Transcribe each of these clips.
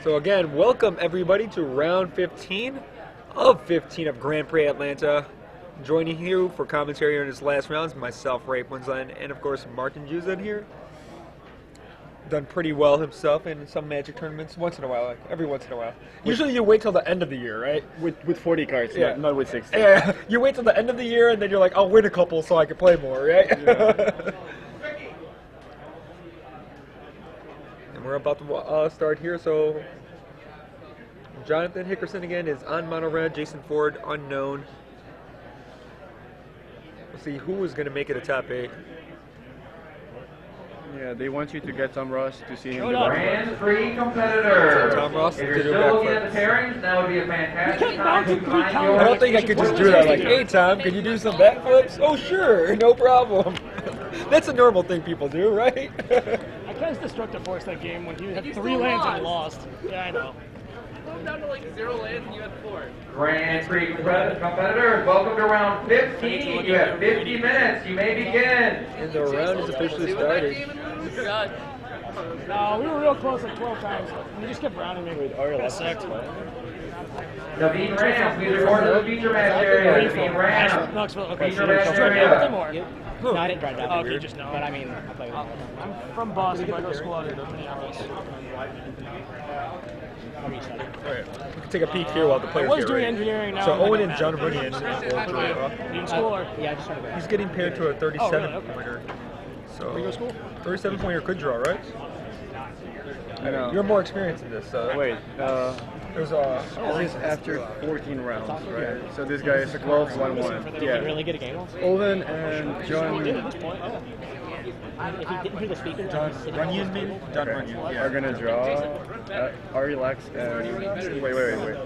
So again, welcome everybody to round 15 of Grand Prix Atlanta. Joining you for commentary on his last rounds, myself, Ray Winsland, and of course Martin Juzan here. Done pretty well himself in some Magic tournaments, once in a while, like every once in a while. Usually you wait till the end of the year, right? With 40 cards, yeah. not with 60. Yeah, you wait till the end of the year and then you're like, I'll win a couple so I can play more, right? Yeah. And we're about to start here, so Jonathan Hickerson again is on mono red, Jason Ford unknown. We'll see who is going to make it a top 8. Yeah, they want you to get Tom Ross to see him. Grand Prix competitor. Tom Ross if you're still looking at the pairings, that would be a fantastic time to find your... I don't think I could just do that. Like, hey Tom, can you do some backflips? Oh sure, no problem. That's a normal thing people do, right? I cast Destructive Force that game when you had 3 lands and lost. Yeah, I know. Down to like 0 lands and you had 4. Grand Prix competitors, welcome to round 15. You have 50 minutes. You may begin. And the round is officially started. No, we were real close like 12 times. And you just kept rounding me. That sucked. Naveen Rams, please report to the feature match area. Naveen Rams. Feature match area. No, I didn't drive that. Oh, okay, just know. But I mean, I play with I'm from Boston, but I go to school out in Minneapolis. Alright, we can take a peek here while the players I was get doing ready. engineering now. So Owen and John Runyon. You in school or? Yeah, I just started. He's getting paired to a 37 pointer. So Where you go to school? 37 pointer could draw, right? I know. You're more experienced in this. So Wait, there's this is after 14 rounds, right? So this guy is 12-1-1. Did he really get a game? Owen and John If he didn't hear the speaker, John Runyon, maybe? John Runyon, yeah. are gonna draw Ari Lex and wait.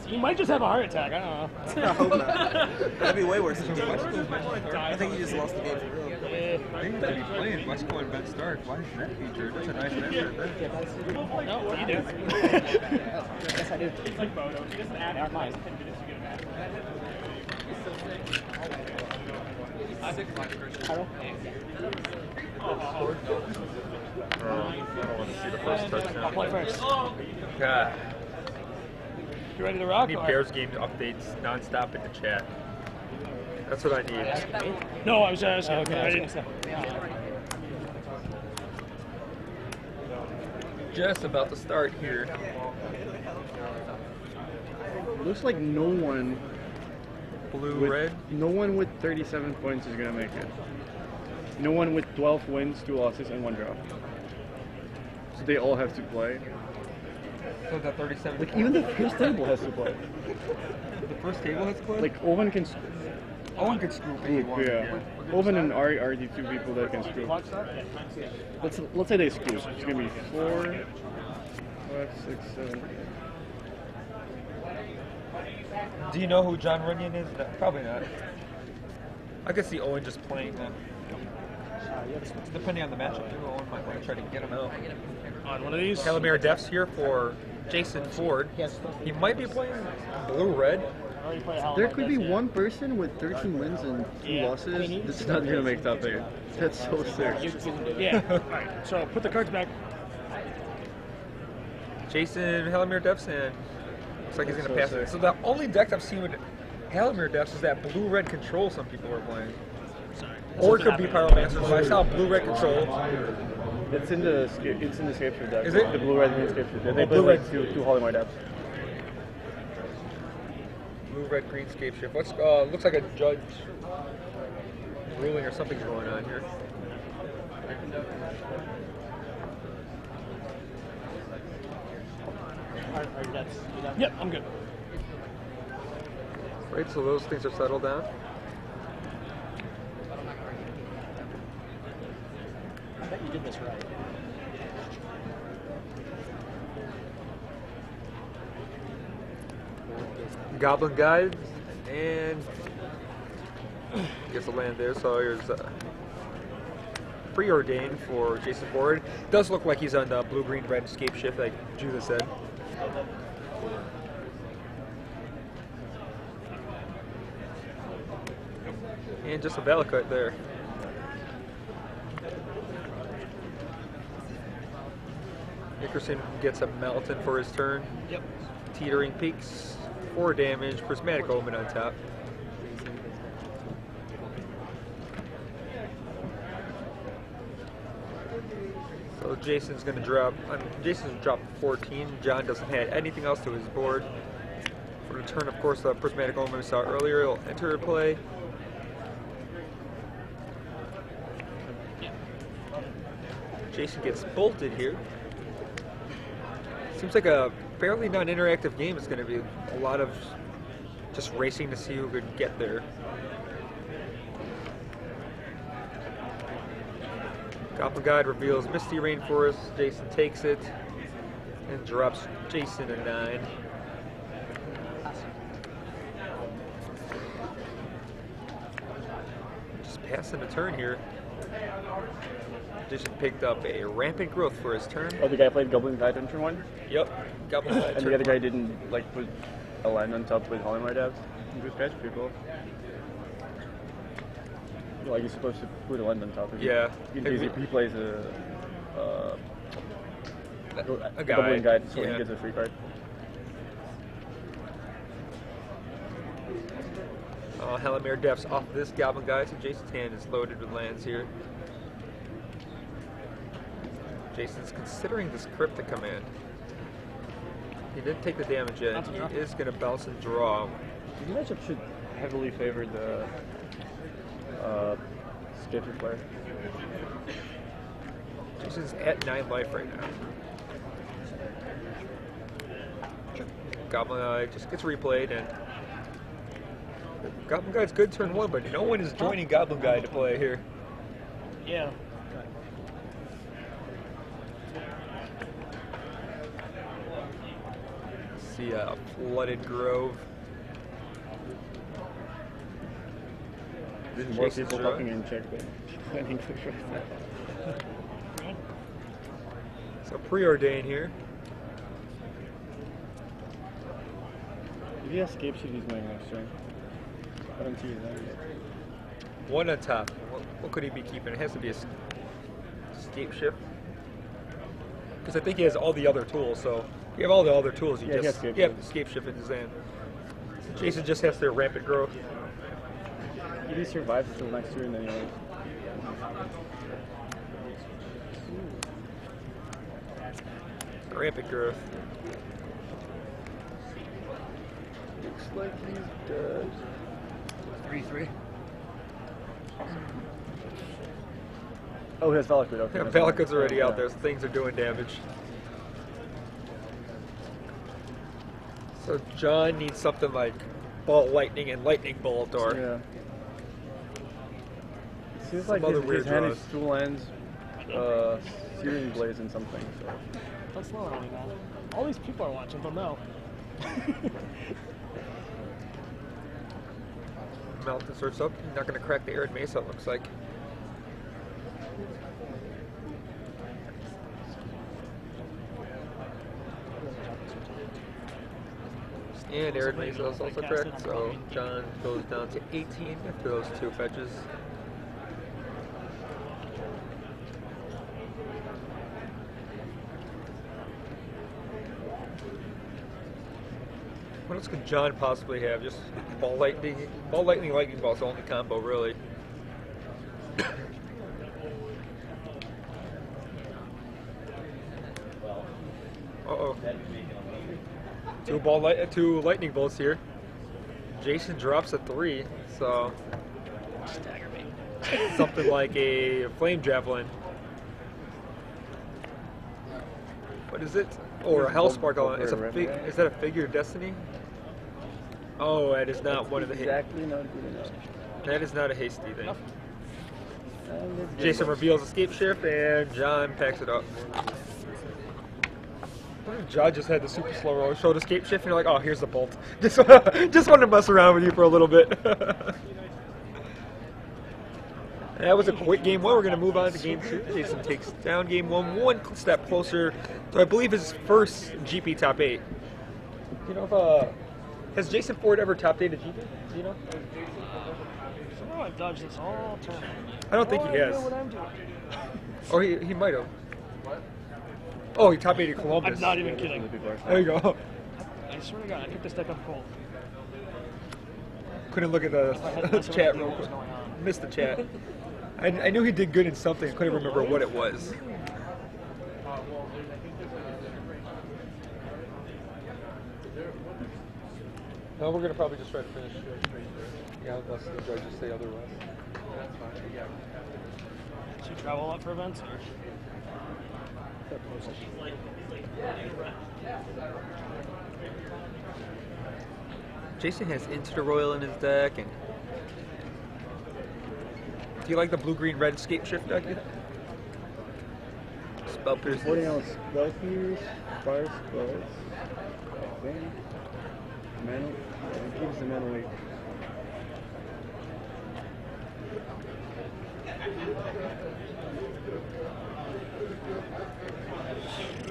He might just have a heart attack. I don't know. I hope not. That'd be way worse than I think he just lost the game for real. I think that he's playing Wesco and Ben Stark. Why is that featured? That's a nice answer right there. No, you do. Yes, I do. It's like Bodo. He doesn't add out mine. I think my first. Carl? I don't want to see the first touchdown. I'll play first. God. You ready to rock? I need Bears game updates nonstop in the chat. That's what I need. No, I was asking. Okay. Just about to start here. Looks like no one with 37 points is gonna make it. No one with 12 wins, 2 losses, and 1 draw. So they all have to play. So that 37. Like even the first table has to play. The first table has to play? Like Owen can Owen could scoop anyone. yeah. Owen and Ari are the 2 people that can scoop. Let's say they scoop. It's gonna be 4, 5, 6, 7. Do you know who John Runyon is? No, probably not. I could see Owen just playing that. Depending on the matchup, too, Owen might want to try to get him out. On one of these. Calamari Def's here for Jason Ford. He might be playing blue-red. There could be one person with 13 wins and 2 losses that's not gonna make top 8. That's so sick. Yeah. Alright, so put the cards back. Jason Halamir Def's in. Looks like he's going to pass it. So the only deck I've seen with Halamir Def's is that blue-red control some people are playing. Or it could be Pyromancer. So I saw blue-red control. It's in the Scapeship deck. Is it? The blue-red Scapeship deck. They play blue-red. like 2 Holymar Depths. Blue-red greenscape shift. What's looks like a judge ruling or something's going on here. Yep, I'm good. Right, so those things are settled down. I bet you did this right. Goblin Guide, and gets a land there. So here's preordained for Jason Ford. Does look like he's on the blue-green-red escape shift, like Judah said. And just a Valakut there. Hickerson gets a Melton for his turn. Yep. Teetering Peaks, 4 damage, Prismatic Omen on top. So Jason's gonna drop. Jason's dropped 14. John doesn't have anything else to his board. For the turn, of course, the Prismatic Omen we saw earlier will enter play. Jason gets bolted here. Seems like a fairly non-interactive game. It's going to be a lot of just racing to see who could get there. Goblin Guide reveals Misty Rainforest. Jason takes it and drops Jason a 9. Just passing the turn here. Jason picked up a Rampant Growth for his turn. Oh, the guy played Goblin Guide on turn 1? Yep. Goblin Guide. And the other guy didn't like put a land on top with Hollywood Dabs? He was catch people. Like he's supposed to put a land on top. Yeah. In case he plays a guy. Goblin Guide, so Yeah. he gets a free card. Helamere Depths off this Goblin Guide, so Jason's hand is loaded with lands here. Jason's considering this Cryptic command. He didn't take the damage yet. He is going to bounce and draw. The matchup should heavily favor the Skater player. Jason's at 9 life right now. Goblin Guide just gets replayed, and Goblin Guide's good turn 1, but no one is joining Goblin Guide to play here. Yeah. See a Flooded Grove. There's more Jason's people draw. talking in Czech than English right now. So Preordain here. If he escapes, he's going next turn. I don't see it there yet. 1 on top. What could he be keeping? It has to be a Escape Shift. Because I think he has all the other tools, so if you have all the other tools, you Yeah, he has just Escape have Escape Shift in his hand. So Jason just has to Rampant Growth. If he survives till next turn, then he Rampant Growth. looks like he's dead. 3/3. Oh, he has Valakut. Okay. Yeah, never mind. Valakut's already Yeah. out there, so things are doing damage. So John needs something like Bolt Lightning and Lightning Bolt, or Yeah. It seems Some like other his weird hand draws. is 2 lands, Searing Blaze and something, so. Don't slow on me now. All these people are watching, they'll know. Mountain starts up. Not going to crack the Arid Mesa, it looks like. And Arid Mesa is also cracked, so John goes down to 18 after those 2 fetches. What else could John possibly have? Just Ball Lightning, Lightning Ball's the only combo, really. Uh-oh. 2 Lightning Bolts here. Jason drops a 3, so Stagger me. something like a Flame Javelin. What is it? Or a Hellsparkle. It's is that a Figure of Destiny? Oh, that is not one of the Exactly not good enough. That is not a hasty thing. And it's Jason good. reveals Escape Shift, and John packs it up. What if John just had the super slow roll, showed Escape Shift, and you're like, oh, here's the bolt. Just wanted to mess around with you for a little bit. That was a quick game 1. We're going to move on to game 2. Jason takes down game 1 step closer to, I believe, his first GP top 8. You know if has Jason Ford ever top 8 a GP? Do you know? Somehow I've dodged this all turn. I don't think he No idea has. what I'm doing. Or he might have. Oh, he top 80 Columbus. I'm not even kidding. There you go. I swear to God, I picked this deck up cold. Couldn't look at the chat real quick. Missed the chat. I knew he did good in something. I couldn't remember what it was. No, we're gonna probably just try to finish. Yeah, unless the judges say otherwise. That's fine. Yeah. Should you travel a lot for events? Or? Jason has Into the Royal in his deck, and do you like the blue-green-red escape shift deck? Spell piercing. What else? Spell pierce, fire spells. Mana. It gives the mana weight.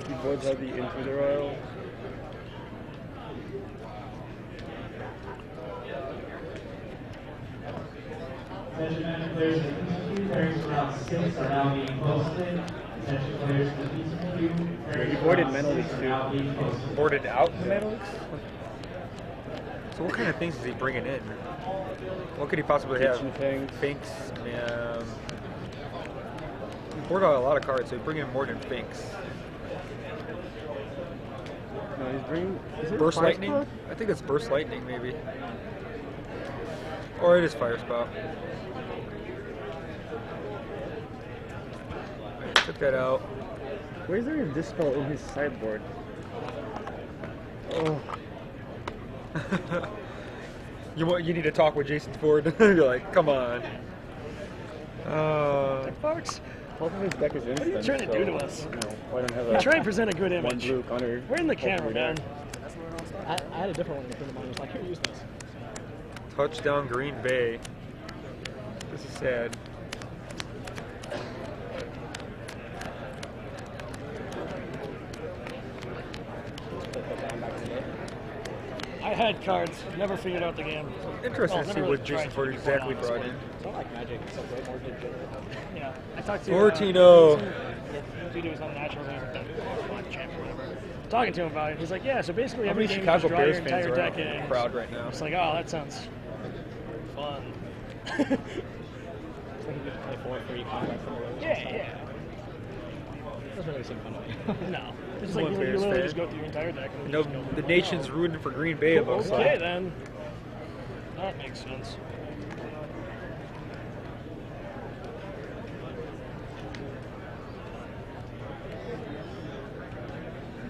He voids out the Into the Royal. Attention players in the queue, pairings around 6 are now being posted. Attention players in the pizza queue, He pairings voided around Mental 6 Leaks are too. now being posted. Boarded out in the Metal Leaks? So what kind of things is he bringing in? What could he possibly have? Kitchen things. Finks. He boarded out a lot of cards, so he's bringing in more than Finks. No, he's bringing. Is it Burst Fire Lightning? Spell? I think it's Burst Lightning, maybe. Or it is Fire Spell. Alright, check that out. Why is there a Dispel in his sideboard? Oh. You need to talk with Jason Ford. You're like, come on. Fox, Half of his deck is instant. what are you trying to do to us? No, I don't have You a try and present a good one image. blue counter. We're in the camera, man. I had a different one in front of mine. I was like, here, use this. Touchdown Green Bay. This is sad. I had cards, never figured out the game. Interesting Well, to see never what really Jason tried to, Ford to be exactly honest. brought in. It's not like Magic, it's like way more digital. Yeah, I talked to 14-0. dude who was on Natural, he was like the champ or whatever. Talking to him about it, he's like, yeah, so basically How every many game Chicago you just draw your Bears fans entire are deck out in in. the crowd right now? It's like, oh, that sounds fun. It's like you get to play 4 free contracts in a row. Yeah. Doesn't really seem fun to me. No. It's One like you Bears literally fan. just go through your entire deck. And No, just go, the nation's rooting for Green Bay. It looks okay, like. then. That makes sense.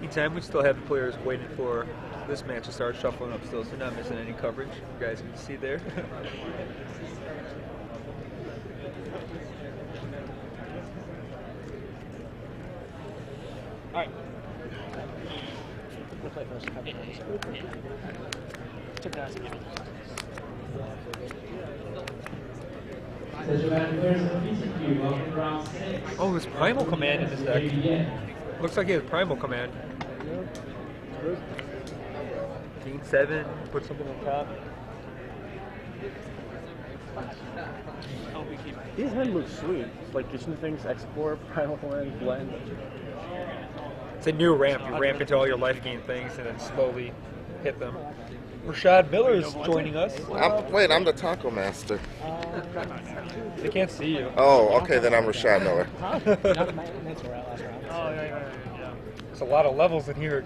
Meantime, we still have the players waiting for this match to start shuffling up still, so not missing any coverage. You guys can see there. Alright. We'll play first. Have it first. Took that as a given. Attention players in the pizza queue, welcome to round 6. Oh, there's Primal Command in this deck. Looks like he has Primal Command. King 7, put something on top. His hand looks sweet. It's like kitchen things, export, primal command, blend. It's a new ramp. You ramp into all your life gain things and then slowly hit them. Rashad Miller is joining us. I'm the taco master. They can't see you. Oh, okay, then I'm Rashad Miller. That's where I last round. Oh, yeah. There's a lot of levels in here.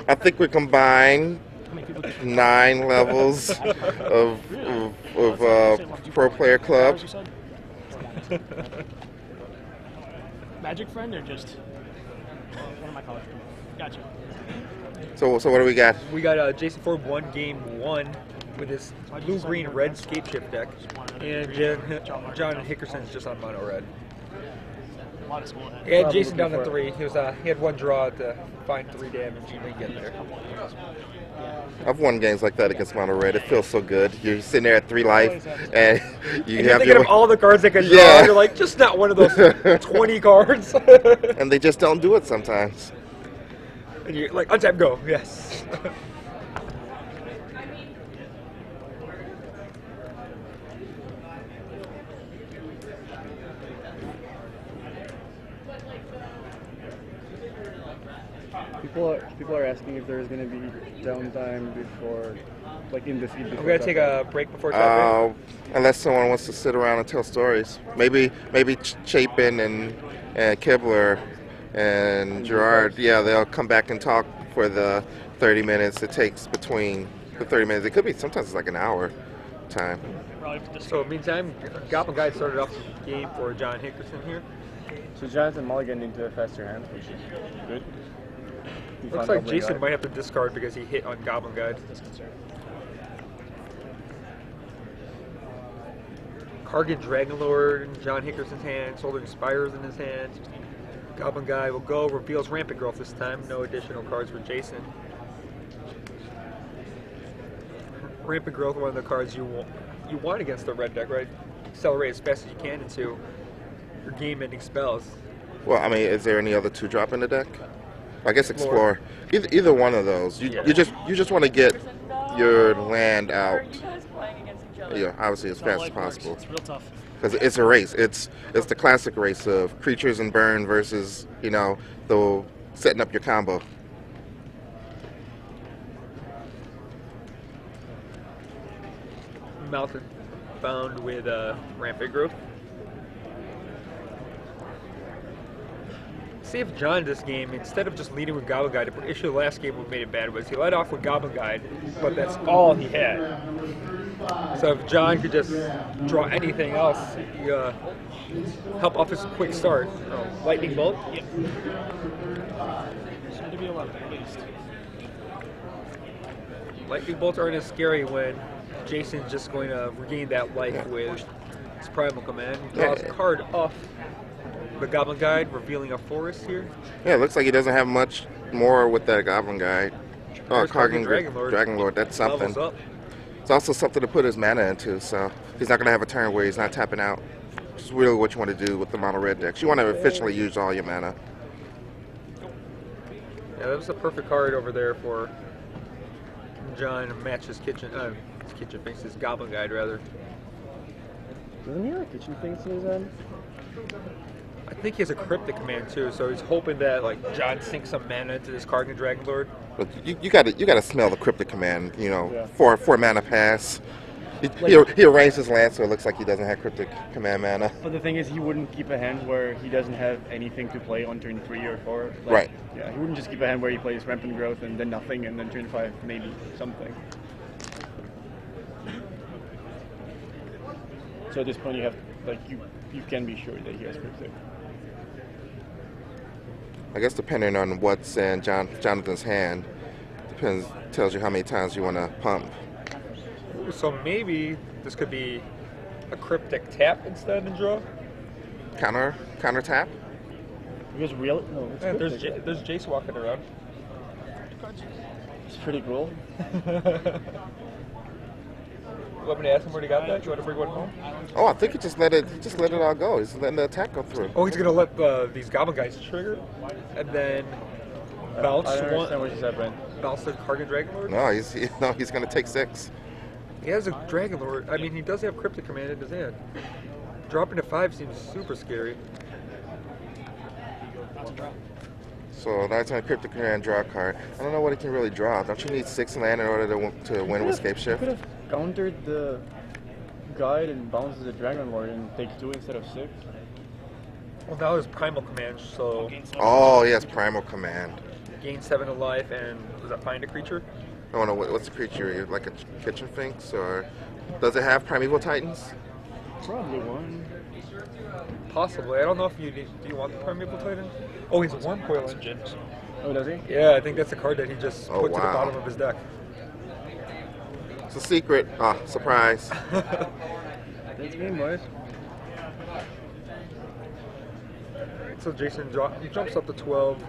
I think we combined How many people 9 levels of pro player club. You said? Magic friend or just? One of my college friends. Gotcha. So what do we got? We got Jason Ford won game 1 with his blue-green-red scape shift deck, and John Hickerson's just on mono red. A lot of school ahead. And Jason down to 3. He had one draw to find 3 damage and then get there. I've won games like that against Mono Red. It feels so good. You're sitting there at 3 life, and you And you're have thinking of all the cards that can draw. Yeah. You're like, just not one of those 20 cards. and they just don't do it sometimes. And you're like, untap, go. Yes. People are asking if there's going to be downtime before, like in the feed. I'm gonna take a break before top break. Unless someone wants to sit around and tell stories. Maybe Chapin and Kibler and Gerard, yeah, they'll come back and talk for the 30 minutes it takes between the 30 minutes. It could be sometimes it's like an hour time. So meantime, Goblin Guide started off the game for John Hickerson here. So Jonathan Mulligan into a faster hand, which is good. Looks like Jason might have to discard because he hit on Goblin Guide. Kargan Dragonlord, John Hickerson's hand, Soldering Spires in his hand. Goblin Guide will go, reveals Rampant Growth this time, no additional cards for Jason. Rampant Growth, one of the cards you want against the red deck, right? Accelerate as fast as you can into your game-ending spells. Well, I mean, is there any other 2-drop in the deck? I guess Explore. Either one of those. You just want to get your land out. Yeah, obviously as fast as possible. It's real tough. Because it's a race. It's the classic race of creatures and burn versus the setting up your combo. Mountain bound with Rampant Growth. See if John this game, instead of just leading with Goblin Guide, the issue of the last game what made it bad was he led off with Goblin Guide, but that's all he had. So if John could just draw anything else, help off his quick start. Lightning Bolt? Yep. Seemed to be 11 at least. Lightning Bolts aren't as scary when Jason's just going to regain that life with his Primal Command. He draws a card off the Goblin Guide, revealing a forest here. Yeah, it looks like he doesn't have much more with that Goblin Guide. Oh, Kargan Dragonlord, that's something. It's also something to put his mana into, so he's not going to have a turn where he's not tapping out. Which is really what you want to do with the mono red decks. You want to efficiently use all your mana. Yeah, that was a perfect card over there for John to match his kitchen finks, his Goblin Guide rather. Doesn't he have a kitchen finks in his hand? I think he has a Cryptic Command too, so he's hoping that like John sinks some mana into this Kargan Dragonlord. But you gotta smell the Cryptic Command, for mana pass. He arranged his land so it looks like he doesn't have Cryptic Command mana. But the thing is, he wouldn't keep a hand where he doesn't have anything to play on turn 3 or 4. Right. Yeah, he wouldn't just keep a hand where he plays Rampant Growth and then nothing, and then turn 5 maybe something. So at this point, you have you can be sure that he has Cryptic. I guess depending on what's in Jonathan's hand, tells you how many times you want to pump. So maybe this could be a Cryptic tap instead and draw. Counter tap. Because real no, it's Cryptic. There's Jace walking around. It's pretty cool. You want me to ask him where he got that? You want to bring one home? Oh, I think he just let it all go. He's letting the attack go through. Oh, he's gonna let these Goblin Guys trigger, and then bounce I don't one. understand what you said, Brent. Bounce the Kargan Dragonlord. No, he's gonna take 6. He has a Dragonlord. I mean, he does have Cryptic Command in his hand. Dropping to 5 seems super scary. So that's a Cryptic Command draw card. I don't know what he can really draw. Don't you need 6 land in order to win with Scape Shift? You could have countered the guide and bounced the Dragonlord and take 2 instead of 6. Well, now there's Primal Command, so Oh, yes, Primal Command. gain 7 of life, and does that find a creature? I don't know, what's the creature? Like a Kitchen Finks? Or does it have Primeval Titans? Probably one. Possibly. I don't know if do you want the Primeval Titan? Oh, he's a Wormcoil Engine. Oh, does he? Yeah, I think that's the card that he just put to the wow. bottom of his deck. It's a secret. Surprise. That's game, boys. Alright, so Jason jumps up to 12.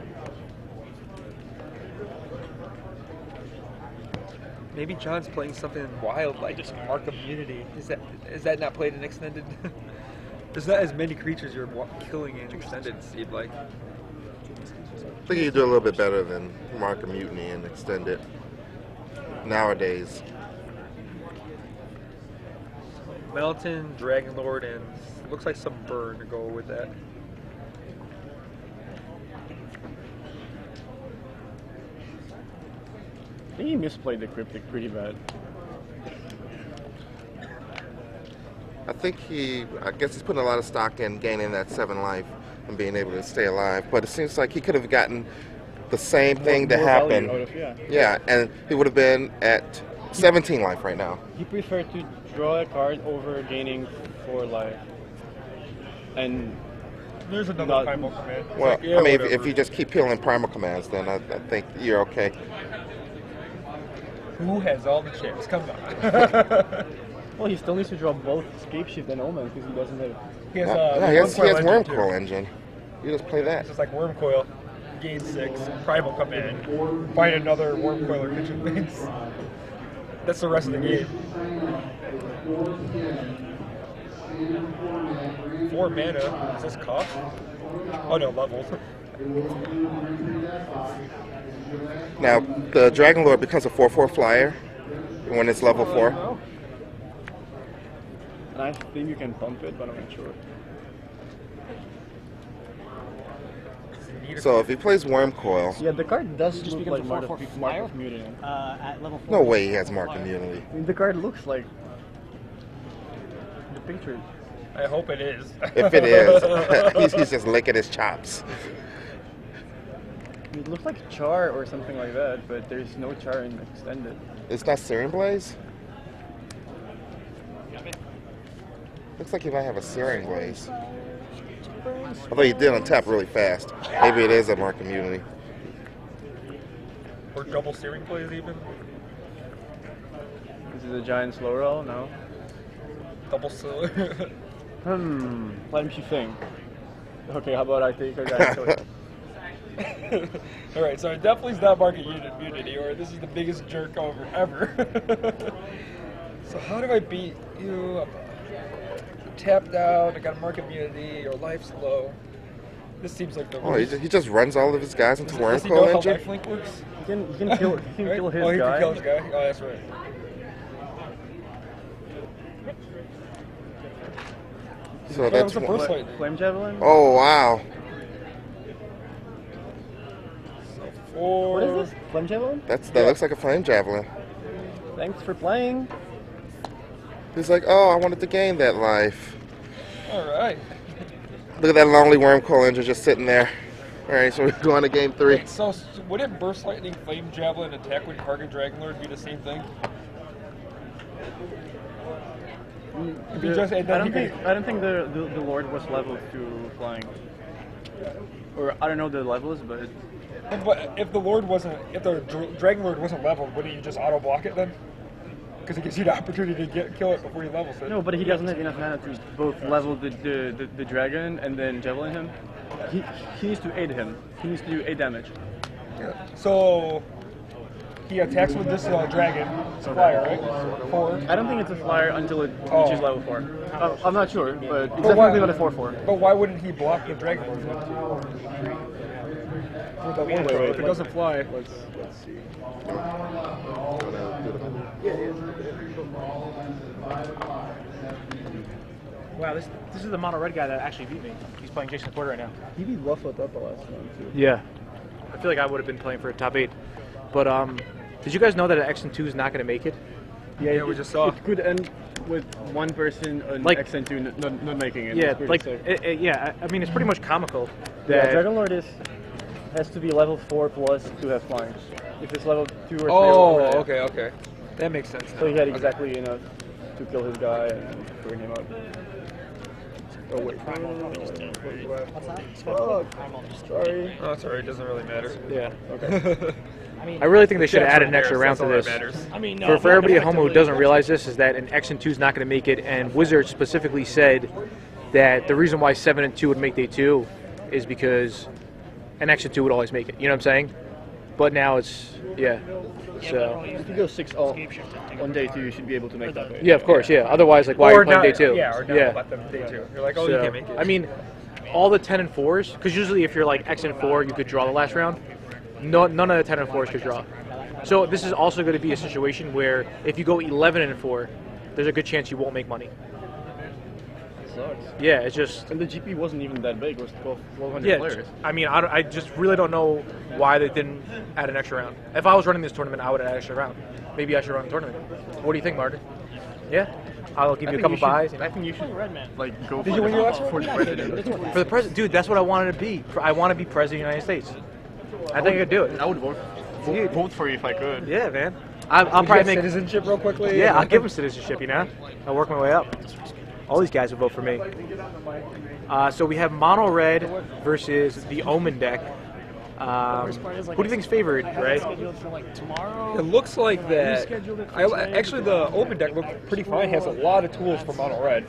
Maybe John's playing something wild like just Mark Immunity. Is that not played in Extended? There's not as many creatures you're killing in Extended, it seemed like. I think you could do a little bit better than Mark of Mutiny and extend it nowadays. Mountain, Dragonlord, and looks like some burn to go with that. think he misplayed the cryptic pretty bad. I guess he's putting a lot of stock in gaining that 7 life and being able to stay alive. But it seems like he could have gotten the same thing to happen. Yeah, and he would have been at 17 life right now. He preferred to draw a card over gaining 4 life. And there's another primal command. Well, like, yeah, I mean, whatever. if you just keep peeling primal commands, then I think you're okay. Who has all the chips? Come on. Well, he still needs to draw both Scape Shift and Omen because he doesn't have. He has, he has Worm too. Coil engine. You just play that. It's just like Worm Coil, gain 6, primal command, find another Worm Coil or kitchen things. That's the rest of the game. 4 mana. Is this cost? Oh no, levels. Now, the Dragon Lord becomes a 4/4 flyer when it's level 4. And I think you can pump it, but I'm not sure. So if he plays Worm Coil, Yeah, the card does Just look becomes like a 4/4 Mark flyer? of Mutiny. At level 4. no way he has Mark Immunity. I mean, the card looks like the picture. I hope it is. If it is, he's just licking his chops. It looks like Char or something like that, but there's no Char in Extended. It's not Searing Blaze? Looks like he might have a Searing Blaze. Although he did untap really fast. Maybe it is a Mark Immunity. Or double steering plays even. Is it a giant slow roll? No. Double still. Let me think. Okay, how about I take a giant choice? Alright, so it definitely is not market immunity, or this is the biggest jerk over ever. So how do I beat you? I'm tapped out, I got a market immunity, your life's low. This seems like the He just runs all of his guys into Worm Does he know Coil how engine? lifelink works? He can kill Right? his Oh, he guy. can kill his guy? Oh, that's right. So that that's was the first one. fight. Flame Javelin? Oh wow! So 4. What is this? Flame Javelin? That looks like a Flame Javelin. Thanks for playing. He's like, oh, I wanted to gain that life. Alright. Look at that lonely Worm Coil engine just sitting there. All right, so we're going to game 3. Wait, so wouldn't Burst Lightning, Flame Javelin, Attack with Target Dragon Lord be the same thing? If he just, and then I don't think the Lord was leveled to flying. Or I don't know the levels, but if the Lord wasn't, if the Dragon Lord wasn't leveled, wouldn't you just auto block it then? Because it gives you the opportunity to kill it before he levels it. no. But he doesn't have enough mana to both level the dragon and then javelin him. He needs to aid him. He needs to do 8 damage. So he attacks with this dragon flyer, right? 4. I don't think it's a flyer until it reaches level 4. I'm not sure, but it's But why- definitely not a 4/4. But why wouldn't he block the Dragon Lord then? With the Worm Coil, if it doesn't fly. Let's see. Wow, this is the mono red guy that actually beat me. He's playing Jason Porter right now. He beat Waffle up the last one too. Yeah. I feel like I would have been playing for top 8. But did you guys know that an X&2 is not going to make it? Yeah, we just saw. It could end with one person on Like- XN2 not making it. Yeah, It's pretty like sick. yeah. I mean, it's pretty much comical Yeah, that Dragon Lord has to be level 4 plus to have flying. If it's level 2 or 3, Oh, over, okay. That makes sense. So he had exactly enough to kill his guy and bring him up. Oh wait. What's that? Sorry. Oh, it's alright. It doesn't really matter. Yeah. Okay. I really think they should have added an extra round to this. I mean, no, For everybody at home who doesn't realize this is that an X&2 is not going to make it, and Wizards specifically said that the reason why 7 and 2 would make day 2 is because an X&2 would always make it. You know what I'm saying? But now it's So If you go 6 all on day 2, you should be able to make that. yeah, of course, yeah. Otherwise, like, why are you playing day 2? Yeah, or not let them day 2. You're like, oh, you So, can't make it. I mean, all the 10 and 4s, because usually if you're like X and 4, you could draw the last round. None of the 10 and 4s could draw. So this is also going to be a situation where if you go 11 and 4, there's a good chance you won't make money. sucks. Yeah, it's just. And the GP wasn't even that big. It was 1,200 Yeah, players. I mean, I just really don't know why they didn't add an extra round. If I was running this tournament, I would add an extra round. Maybe I should run a tournament. What do you think, Martin? Yeah? I'll give you a couple buys. I think you should like go Did for you win your last for one? the president. For the president, dude, that's what I wanted to be. I want to be president of the United States. I think I could do it. I would vote for you if I could. Yeah, man. I'll Did you probably get make. citizenship real quickly. Yeah, I'll give him citizenship. You know, I'll work my way up. All these guys will vote for me. So we have mono red versus the Omen deck. Who do you think's favored, right? Scheduled for like tomorrow. It looks like that. Rescheduled it for today. Actually, the open deck looks pretty fine. Has a lot of tools for mono red.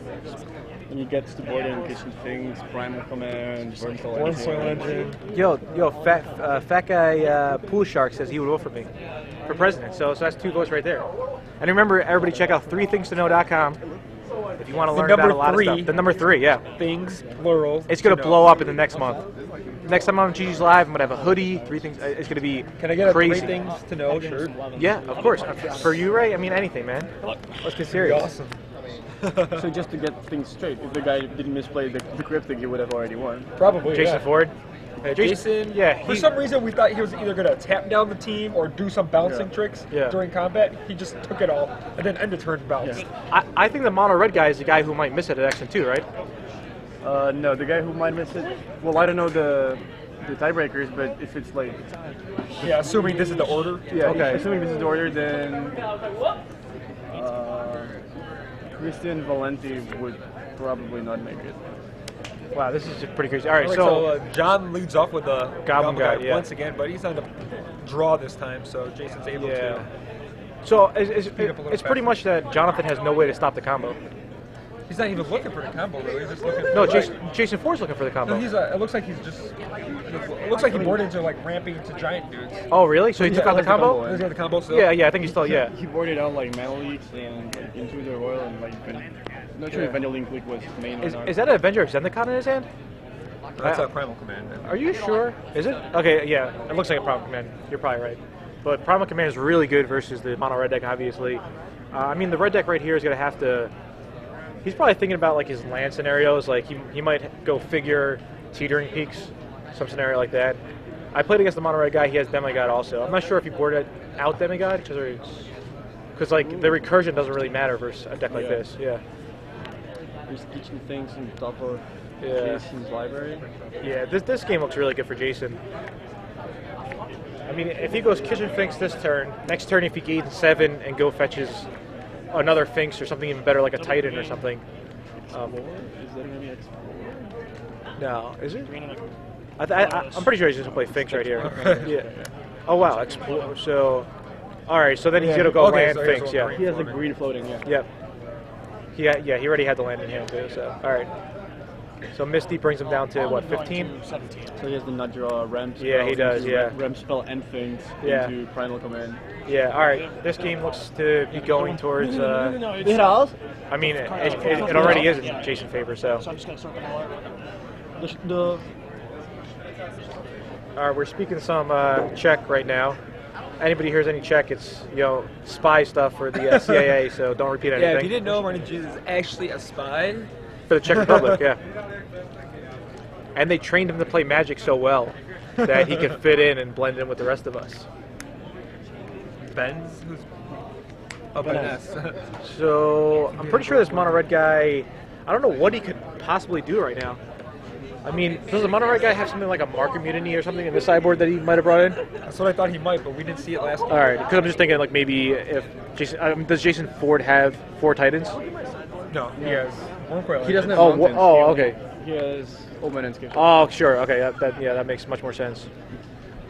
And you get to board in kitchen things, primal command, burn soul One soil engine. Yo, fat guy Pool Shark says he would vote for me for president. So that's 2 votes right there. And remember, everybody, check out 3thingstoKnow.com if you want to learn about a lot of stuff. The number 3, yeah. Things, plural. It's gonna blow up in the next month. Next time I'm on GG's Live, I'm gonna have a hoodie. 3 things. It's gonna be Can I get a crazy. 3 things to know shirt? Yeah, of course. For you, Ray. I mean, anything, man. Let's get serious. Awesome. So just to get things straight, if the guy didn't misplay the cryptic, he would have already won. Probably. Jason yeah. Ford. Jason, yeah. For some reason, we thought he was either going to tap down the team or do some bouncing tricks Yeah. during combat. He just took it all and then ended turn bounce. I think the mono red guy is the guy who might miss it at Action 2, right? No, the guy who might miss it. Well, I don't know the tiebreakers, but if it's like Yeah, assuming this is the order. yeah, Okay. assuming this is the order, then Christian Valenti would probably not make it. Wow, this is just pretty crazy. All right, Alright, so John leads off with the Goblin guy, yeah. once again, but he's on the draw this time, so Jason's able to. So up a little it's pretty faster. much that Jonathan has no way to stop the combo. He's not even looking for the combo, really. He's just looking. No, for Jason Ford's looking for the combo. No, he's. It looks like he's just. It looks like he boarded into like ramping to giant dudes. Oh, really? So he took out the combo? He's got the combo still. Yeah, I think he's still, yeah. He boarded out like Mana Leaks and like, into the Royal and like. Not sure if Vendor Click was main or not. Is that an Avenger of Zendikon in his hand? That's a primal command. Are you sure? Is it? Okay, yeah. It looks like a Primal Command. You're probably right. But Primal Command is really good versus the mono red deck, obviously. I mean, the red deck right here is going to have to... He's probably thinking about like his land scenarios. Like he might go figure Teetering Peaks, some scenario like that. I played against the mono red guy. He has Demigod also. I'm not sure if he boarded out Demigod because like the recursion doesn't really matter versus a deck like this. Yeah. There's kitchen things on top of Yeah. Jason's library. Yeah. This game looks really good for Jason. I mean, if he goes Kitchen Finks this turn, next turn if he gains 7 and go fetches another Finks or something even better like a Titan or something. Is that maybe Explorer? No, is it? I'm pretty sure he's just gonna play Finks right here. Yeah. Oh wow, Explore. So, all right. So then he's gonna go land so he has Finks. one Yeah. green. He has a green floating, yeah. Yep. Yeah. He already had the land in hand too. So all right. So Misty brings him down to what, 15? 17. So he has the nut draw, Ram spell. Yeah, he does, into yeah. Ram spell and things Yeah. into Primal Command. Yeah. All right. This game looks to be going towards. No, it's, I mean, it already is in Jason's favor. So. So I'm just going to sort them all out. The All right, we're speaking some Czech right now. Anybody hears any Czech, it's spy stuff for the CIA. So don't repeat anything. Yeah, if you didn't know, Martin Jesus is actually a spy. For the Czech Republic, yeah. And they trained him to play Magic so well that he could fit in and blend in with the rest of us. Benz, who's up in S. So I'm pretty sure this mono red guy, I don't know what he could possibly do right now. I mean, does the mono red guy have something like a Marker Mutiny or something in the sideboard that he might have brought in? That's what I thought he might, but we didn't see it last game. All right, because I'm just thinking like maybe if Jason, does Jason Ford have 4 Titans? No, he has one coil. He doesn't have Oh, mountains. okay. He has Omen and Skip. Oh, sure. Okay, that makes much more sense.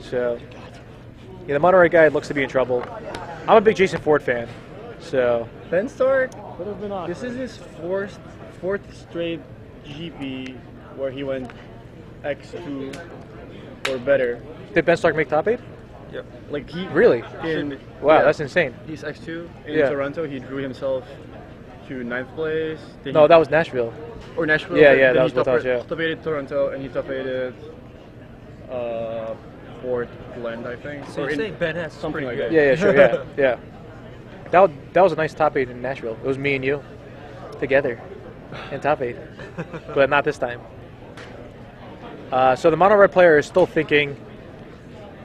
So, yeah, the mono red guy looks to be in trouble. I'm a big Jason Ford fan, so. Ben Stark, Could have been on. this is his fourth straight GP where he went X2 or better. Did Ben Stark make top 8? Yep. Like he Really? Wow, yeah, that's insane. He's X2 in Yeah. Toronto. He drew himself to 9th place. Then No, he- that was Nashville. or Nashville. Yeah, then yeah, that he was with us, yeah. top 8 Toronto, and he top 8 Portland, I think. So Or you're in- saying Ben S. something like that. Yeah, sure, yeah, yeah. That was a nice top 8 in Nashville. It was me and you together. in top 8, but not this time. So the mono red player is still thinking.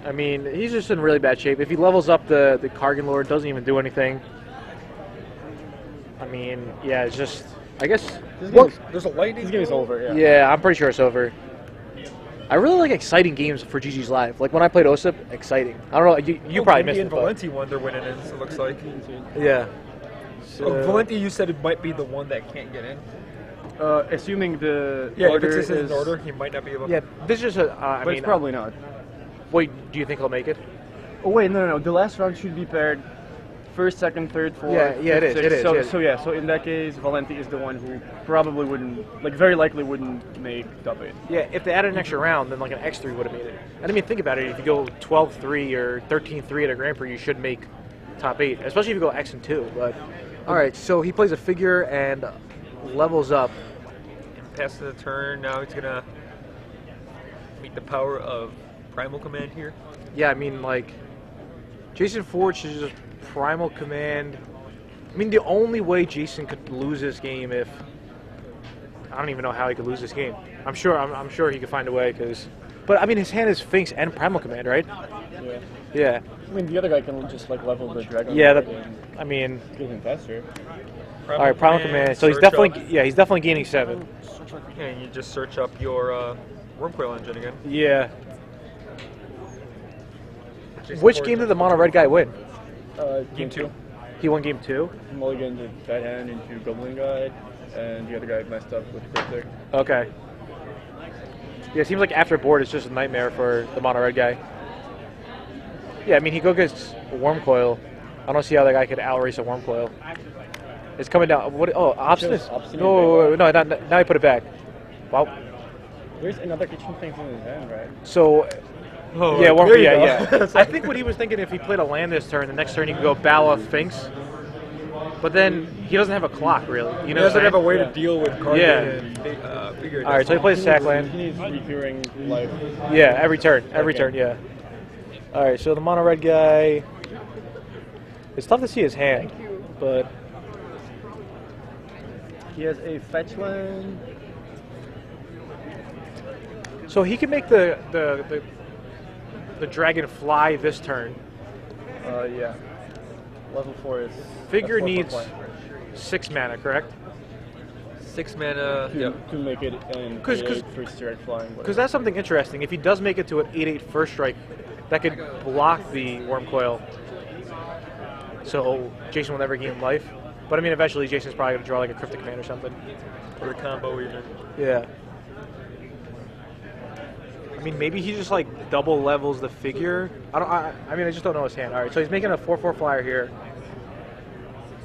I mean, he's just in really bad shape. If he levels up the Kargan Lord, doesn't even do anything. I mean, yeah, it's just. I guess. There's a lightning. This game is over. Yeah. Yeah, I'm pretty sure it's over. I really like exciting games for ggslive. Like when I played OSIP, exciting. I don't know. You probably missed it. Valenti one they're winning in. It looks like. Yeah. Valenti, you said it might be the one that can't get in. Assuming the order is in order, he might not be able. Yeah, this is a. I but mean, it's probably not. Wait, do you think he'll make it? Oh wait, no. The last round should be paired first, second, third, fourth. Yeah, it is. Sixth. It is. So in that case, Valenti is the one who probably wouldn't, like very likely wouldn't make top 8. Yeah, if they added an extra round, then like an X3 would have made it. And I mean, think about it. If you go 12-3 or 13-3 at a Grand Prix, you should make top 8, especially if you go X and 2. But all right, so he plays a figure and levels up. Passes the turn. Now he's gonna meet the power of Primal Command here. Yeah, I mean, like Jason Ford should just Primal Command. I mean, the only way Jason could lose this game if I don't even know how he could lose this game. I'm sure he could find a way but I mean, his hand is Sphinx and Primal Command, right? Yeah. Yeah. I mean, the other guy can just like level the dragon. Yeah. I mean, get him faster. All right, Primal Command. So he's definitely gaining 7. Yeah, and you just search up your Wormcoil engine again. Yeah. Which game did the mono red guy win? Game 2. He won game 2? Mulligan did that hand into Goblin Guide, and the other guy messed up with Cryptic. Okay. Yeah, it seems like after board it's just a nightmare for the mono red guy. Yeah, I mean, he go against Wormcoil. I don't see how that guy could outrace a Wormcoil. It's coming down. What? Oh, Obstinate. No, now he put it back. Wow. There's another kitchen thing in his hand, right? So. Oh, yeah, yeah. I think what he was thinking, if he played a land this turn, the next turn he could go Bala Sphinx. But then he doesn't have a clock, really. You know, he doesn't have a way to deal with cards and figure. All right, so he plays sack land. He needs recurring life. Yeah, every turn, yeah. All right, so the mono red guy. It's tough to see his hand, but he has a fetch land. So he can make the dragon fly this turn. Yeah. Level 4 is... Figure needs 6 mana, correct? 6 mana to make it an 8/8 first strike flying. Because that's something interesting. If he does make it to an 8/8 first strike, that could block the Wormcoil. So Jason will never gain life. But I mean, eventually Jason's probably going to draw like a Cryptic Command or something. Or a combo even. Yeah. I mean, maybe he just like double levels the figure. I mean, I just don't know his hand. All right, so he's making a 4/4 flyer here.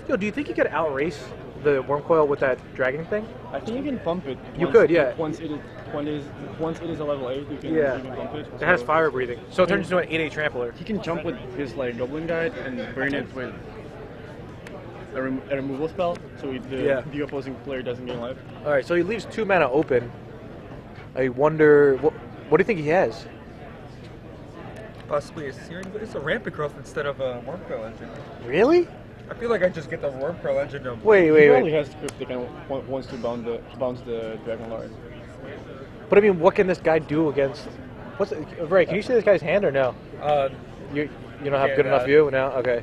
Yo, do you think he could outrace the Wormcoil with that dragon thing? I think you can pump it. You could, yeah. Once it is a level 8, you can pump it. It has fire breathing, so it turns into an 8/8 trampler. He can jump with his like Goblin Guide and burn it with a removal spell, so the opposing player doesn't gain life. All right, so he leaves 2 mana open. I wonder what do you think he has? Possibly a Searing, but it's a Rampant Growth instead of a Wormcoil engine. Really? I feel like I just get the Wormcoil engine. Wait. He probably has Cryptic and wants to bounce the Dragon Lord. But I mean, what can this guy do against? Ray, can you see this guy's hand or no? You don't have good enough view now. Okay.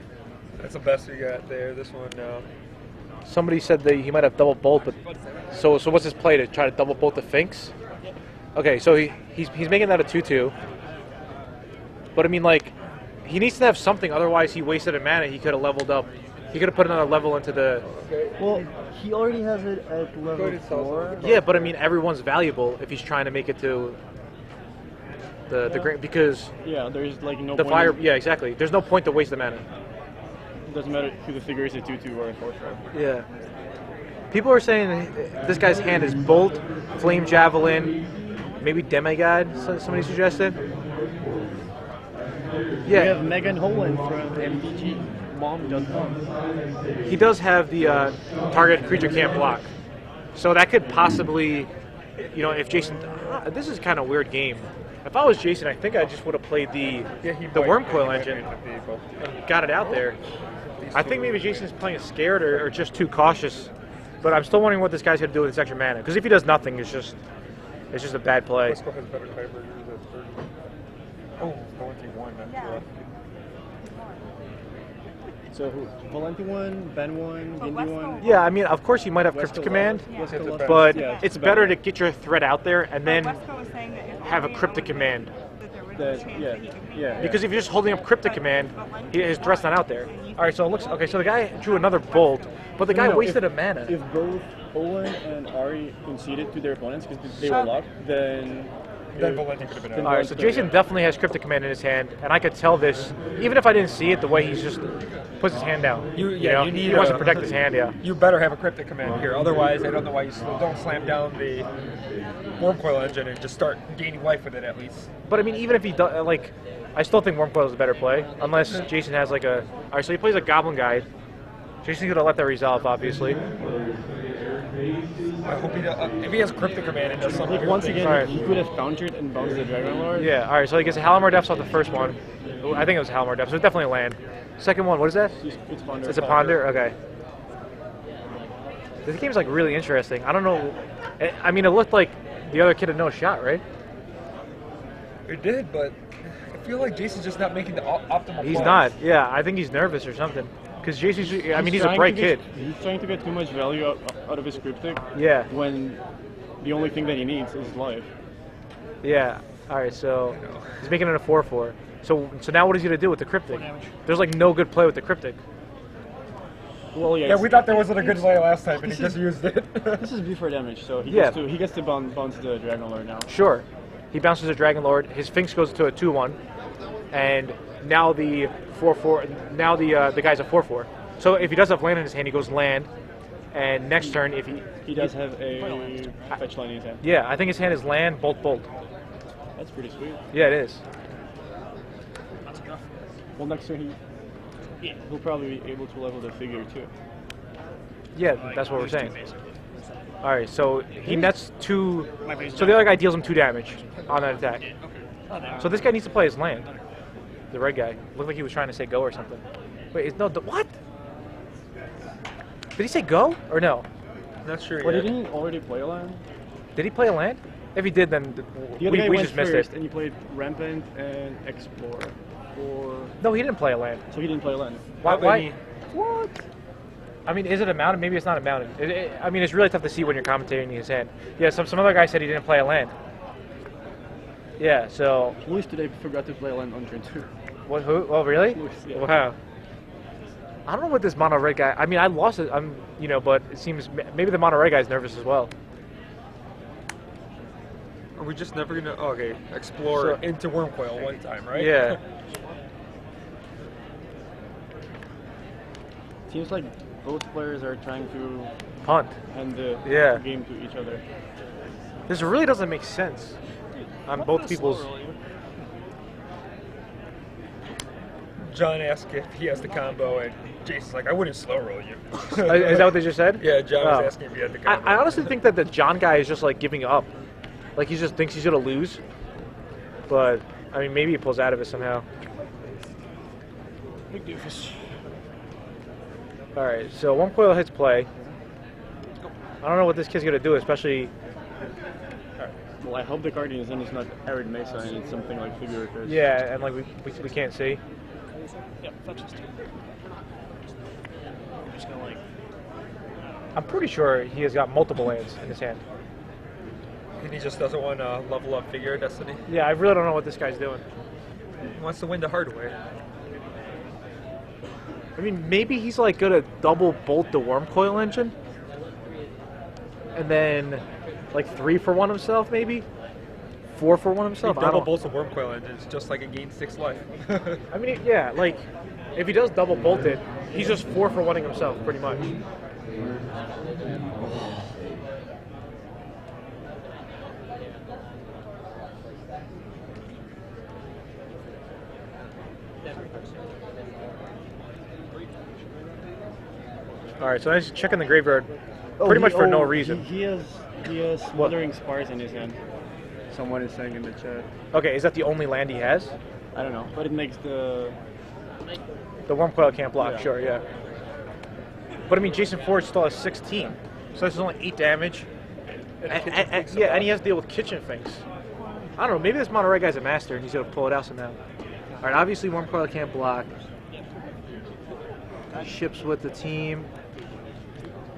That's the best we got there. This one now. Somebody said that he might have double bolt, but so what's his play to try to double bolt the Sphinx? Okay, so he's making that a 2/2. But I mean, like, he needs to have something. Otherwise, he wasted a mana. He could have leveled up. He could have put another level into the. Well, he already has it at level 4. Yeah, but I mean, everyone's valuable if he's trying to make it to the great because. Yeah, there's like no. The fire. Yeah, exactly. There's no point to waste the mana. It doesn't matter who the figure is, a 2/2 or a 4/4. Yeah. People are saying this guy's hand is Bolt, Flame Javelin, maybe Demigod. Somebody suggested. Yeah. We have Megan Holland from MTGMom.com. He does have the target creature can't block, so that could possibly, you know, if Jason. This is kind of a weird game. If I was Jason, I think I just would have played the Wormcoil engine and got it out there. I think maybe Jason's playing scared or just too cautious But I'm still wondering what this guy's going to do with this extra mana. Because if he does nothing, it's just a bad play. Let's go ahead and better tiebreakers at 30. Oh, Valenti won. That's rough. So who? Valenti won, Ben won, Gindi won. Yeah, I mean, of course you might have Cryptic Command, but it's better to get your threat out there and then have a Cryptic Command. Yeah. Because if you're just holding up Cryptic Command, his threat's not out there. All right, so it looks okay. So the guy drew another Bolt, but the guy wasted a mana. If both Owen and Ari conceded to their opponents because they were locked, then Valenti could have been out. All right, so Jason definitely has Cryptic Command in his hand, and I could tell this, even if I didn't see it, the way he's just puts his hand down. You need he wants to protect his hand, yeah. You better have a Cryptic Command here, otherwise I don't know why you still don't slam down the Wormcoil engine and just start gaining life with it at least. But I mean, even if he does, like, I still think Wormcoil is a better play, unless Jason has like a. All right, so he plays a Goblin Guide. Jason's gonna let that resolve, obviously. I hope he does, if he has Cryptic Command and does something. like once again, Right. he could have countered and bounced the Dragon Lord. Yeah, all right, so he gets a Halimar Depths off the first one. I think it was a Halimar Depths, so it's definitely a land. Second one, what is that? It's Ponder. It's a Ponder? Okay. This game's like really interesting. I don't know. I mean, it looked like the other kid had no shot, right? It did, but I feel like Jason's just not making the optimal He's plays. not. Yeah, I think he's nervous or something. Because Jason's, I mean, he's a bright kid. He's trying to get too much value out of his Cryptic. Yeah. When the only thing that he needs is life. Yeah. All right, so he's making it a 4/4. So now what is he gonna do with the Cryptic? There's like no good play with the Cryptic. Well, Yeah, we thought there wasn't a good play last time, and he just used it. This is before damage, so he Yeah. gets to bounce the Dragon Lord now. Sure. He bounces a Dragon Lord. His Sphinx goes to a 2/1, and now the 4/4. Now the guy's a 4/4. So if he does have land in his hand, he goes land, and next turn if he does have a fetch line in his hand. Yeah, I think his hand is land, bolt, bolt. That's pretty sweet. Yeah, it is. Well, next turn he'll probably be able to level the figure too. Yeah, that's what we're saying. All right, so he nets 2. So the other guy deals him 2 damage on that attack. So this guy needs to play his land. The red guy looked like he was trying to say go or something. Wait, no, what? Did he say go or no? Not sure But yet. he didn't already play a land. Did he play a land? If he did, then The other guy we went just missed first, it. and he played Rampant and Explore. No, he didn't play a land. So he didn't play a land. Why? What? I mean, is it a mountain? Maybe it's not a mountain. I mean, it's really tough to see when you're commentating his hand. Yeah, some other guy said he didn't play a land. Yeah, so. Luis today forgot to play a land on turn 2. What? Who? Oh, really? Luis, yeah. Wow. I don't know what this mono red guy. I mean, I lost it. But it seems maybe the mono red guy's nervous as well. Are we just never gonna? Oh, okay, explore So- into Wormcoil one time, right? Yeah. Seems like both players are trying to Punt. hand the Yeah. game to each other. This really doesn't make sense on both people's. John asked if he has the combo, and Jason's like, "I wouldn't slow roll you." Is that what they just said? Yeah, John was Oh. asking if he had the combo. I honestly think that the John guy is just like giving up. Like he just thinks he's gonna lose. But I mean, maybe he pulls out of it somehow. Big doofus. All right, so Wormcoil hits play. I don't know what this kid's gonna do, especially. Well, I hope the card in his hand is not Arid Mesa and it's something like Figure Curse. Yeah, and like we can't see. Yep, fetch this dude. I'm just gonna like. I'm pretty sure he has got multiple lands in his hand. And he just doesn't want to level up Figure Destiny. Yeah, I really don't know what this guy's doing. He wants to win the hard way. I mean, maybe he's like gonna double bolt the Wormcoil engine, and then like 3-for-1 himself, maybe 4-for-1 himself. He I double don't. bolts a Wormcoil engine. It's just like it gains 6 life. I mean, yeah, like if he does double bolt it, he's just 4-for-1ing himself, pretty much. All right, so I was checking the graveyard, pretty much for no reason. He has Smothering Spars in his hand. Someone is saying in the chat. Okay, is that the only land he has? I don't know, but it makes the The Wormcoil can't block, Yeah. sure, yeah. But I mean, Jason Ford still has 16. So this is only 8 damage. Yeah, and he has to deal with kitchen things. I don't know, maybe this Monterey guy's a master and he's going to pull it out somehow. Alright, obviously Worm Coil can't block. Ships with the team.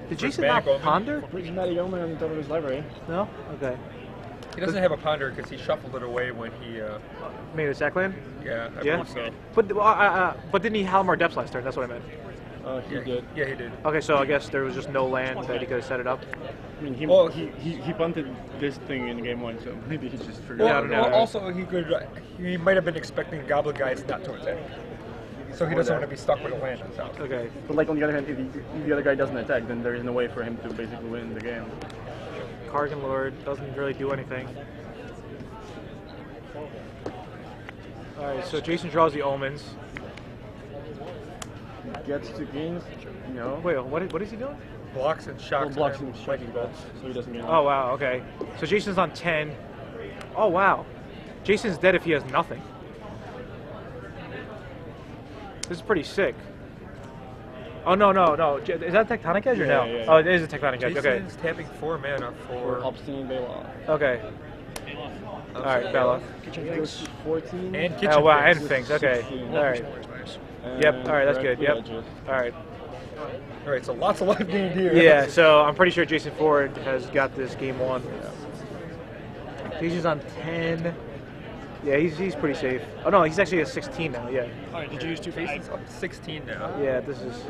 Did Jason not ponder? He's not a yeoman on the top of his library. No? Okay. He doesn't have a ponder because he shuffled it away when he. Made a sack land? Yeah, I Yeah? believe so. But didn't he Halimar Depths last turn? That's what I meant. He did. Yeah, he did. Okay, so I guess there was just no land that he could have set it up. I mean, he punted this thing in game 1, so maybe he just forgot. Yeah, I don't know. Also, he might have been expecting Goblin Guys not to attack. So he doesn't want to be stuck with a land in his house. Okay. But like on the other hand, if the other guy doesn't attack, then there is no way for him to basically win the game. Kargan Lord doesn't really do anything. Alright, so Jason draws the Omens. Gets to gains, no. Wait, what is he doing? Blocks and shocks. Blocks and and striking bets, so he doesn't get. Oh wow, okay. So Jason's on 10. Oh wow. Jason's dead if he has nothing. This is pretty sick. Oh no. Is that Tectonic Edge or no? Yeah. Oh, it is a Tectonic Edge. Okay. Jason's tapping 4 mana For for. Obstinate Bailoff. Okay. All right, Bella. Kitchen It goes things. to 14. And kitchen. Oh wow, and things. things. Okay. 16. All right. and Yep. All right, that's red good. Yep. edges. All right. All right, so lots of life gained here. Yeah. So I'm pretty sure Jason Ford has got this game 1. Jason's on 10. Yeah, he's pretty safe. Oh no, he's actually at 16 now. Yeah. Alright, did you use 2 for Jason's up to 16 now. Yeah. This is.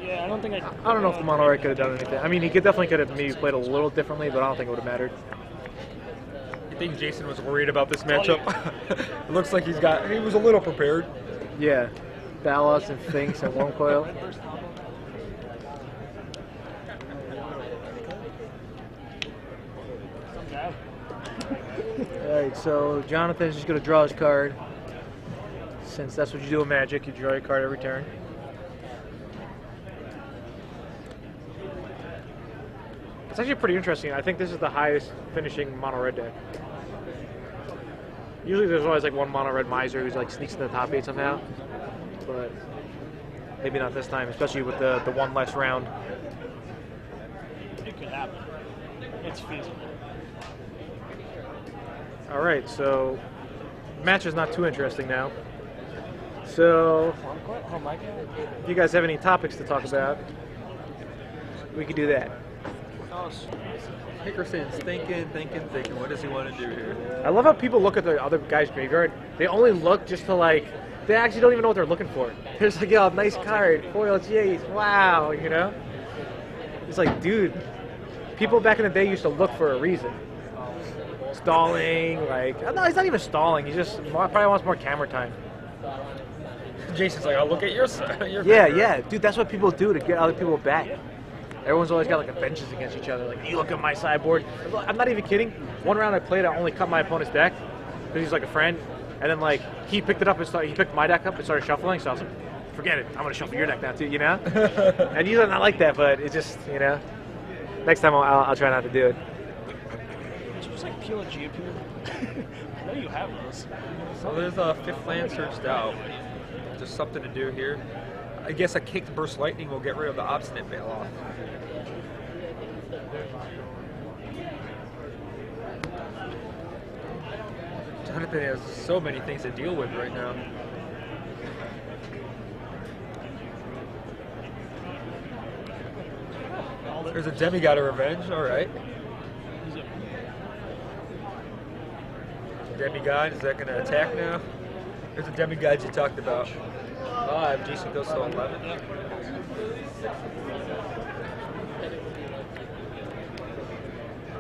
Yeah, I don't think I don't know if the Monterey could have done anything. I mean, he definitely could have maybe played a little differently, but I don't think it would have mattered. You think Jason was worried about this matchup? It looks like he was a little prepared. Yeah. Ballas and Finks and Worm Coil. Alright, so Jonathan's just going to draw his card. Since that's what you do in Magic, you draw your card every turn. It's actually pretty interesting. I think this is the highest finishing mono red deck. Usually there's always like one mono red miser who's like sneaks in the top 8 somehow. But maybe not this time, especially with the one less round. it could happen. It's feasible. Alright, so match is not too interesting now. So Oh my god. if you guys have any topics to talk about, we could do that. Hickerson's thinking. What does he want to do here? I love how people look at the other guy's graveyard. They only look just to like, they actually don't even know what they're looking for. They're just like, yo, nice card, foil Jace, wow, you know? It's like, dude, people back in the day used to look for a reason. Stalling, like, no, he's not even stalling. He just probably wants more camera time. Jason's like, I'll look at your side. Yeah, dude, that's what people do to get other people back. Everyone's always got like a vengeance against each other. Like, you look at my sideboard. I'm not even kidding. One round I played, I only cut my opponent's deck because he's like a friend. And then like he picked it up and he picked my deck up and started shuffling. So I was like, forget it. I'm gonna shuffle your deck now too, you know. And usually I'm not like that, but it's just, you know. Next time I'll try not to do it. Just like peel a G appear. I know you have those. So there's a 5th land searched out. There's something to do here. I guess a kicked burst lightning will get rid of the obstinate Bailoff. Jonathan has so many things to deal with right now. There's a Demigod of Revenge, alright. Demigod, is that going to attack now? There's a Demigod you talked about. 5, Jason goes to 11.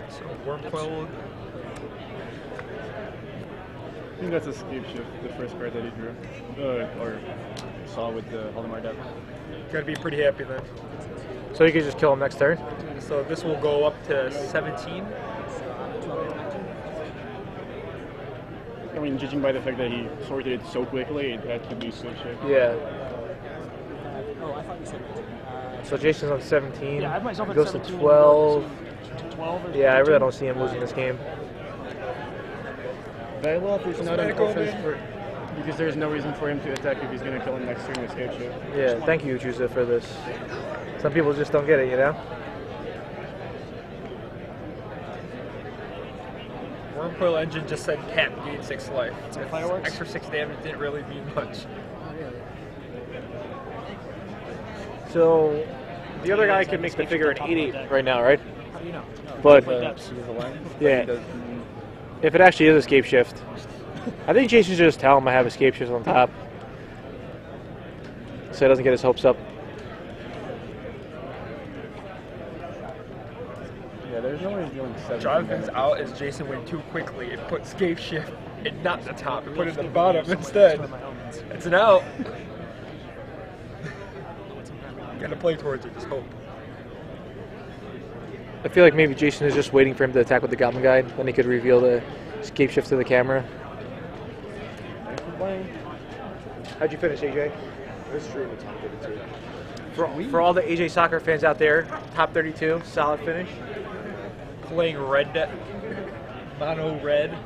So Wormcoil. I think that's a scape shift, the first card that he drew. Or saw with the Haldemar deck. Gotta be pretty happy then. So you could just kill him next turn. So this will go up to 17. I mean, judging by the fact that he sorted it so quickly, it had to be scape shift. Yeah. Oh, I thought you said So Jason's on 17. yeah, I have myself He at goes 17. to 12. To 12 or Yeah, I really 13. don't see him losing this game. Bailoff is not an Medical offense man. because there's no reason for him to attack if he's going to kill him next turn with scape shift. Yeah, thank you, Juza, for this. Some people just don't get it, you know? Wormcoil Engine just said Pat gained 6 life. Fireworks? Extra 6 damage didn't really mean much. So, the other guy could make the figure an 8/8 right now, right? How do you know? But, Depths. yeah, if it actually is escape shift, I think Jason should just tell him I have escape shift on top, so he doesn't get his hopes up. Yeah, there's no way he's doing 7. Jonathan's out as Jason went too quickly. It put escape shift and not the top. It put it at the bottom instead. It's an out. Gotta play towards it, just hope. I feel like maybe Jason is just waiting for him to attack with the Goblin Guide, then he could reveal the escape shift to the camera. How'd you finish, AJ? It's true in the top 32. For all the AJ soccer fans out there, top 32, solid finish. Playing red, mono red.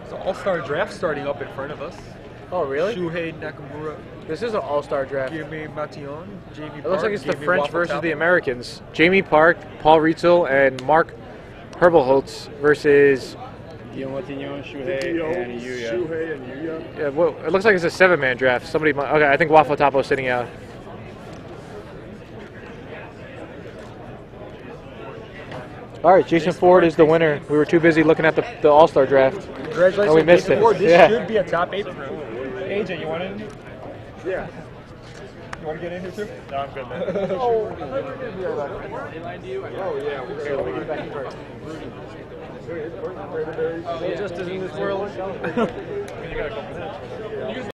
So All-Star draft starting up in front of us. Oh, really? Shuhei Nakamura, This is an all-star draft. Jamie Matillon, Jamie Park. It looks like it's the Jamie French versus Waffletop. the Americans. Jamie Park, Paul Rietzel, and Mark Herbelholtz versus. Guillaume Matignon, Shuhei, and Yuya. Yeah, well, it looks like it's a 7-man draft. Somebody, okay, I think Waffle Topo's sitting out. All right, Jason Ford is the winner. We were too busy looking at the All-Star draft. Congratulations, Oh, we missed Jason it. Ford. This Yeah. should be a top 8 round. AJ, you want in? Yeah. You want to get in here too? No, I'm good, man. Just as in this world.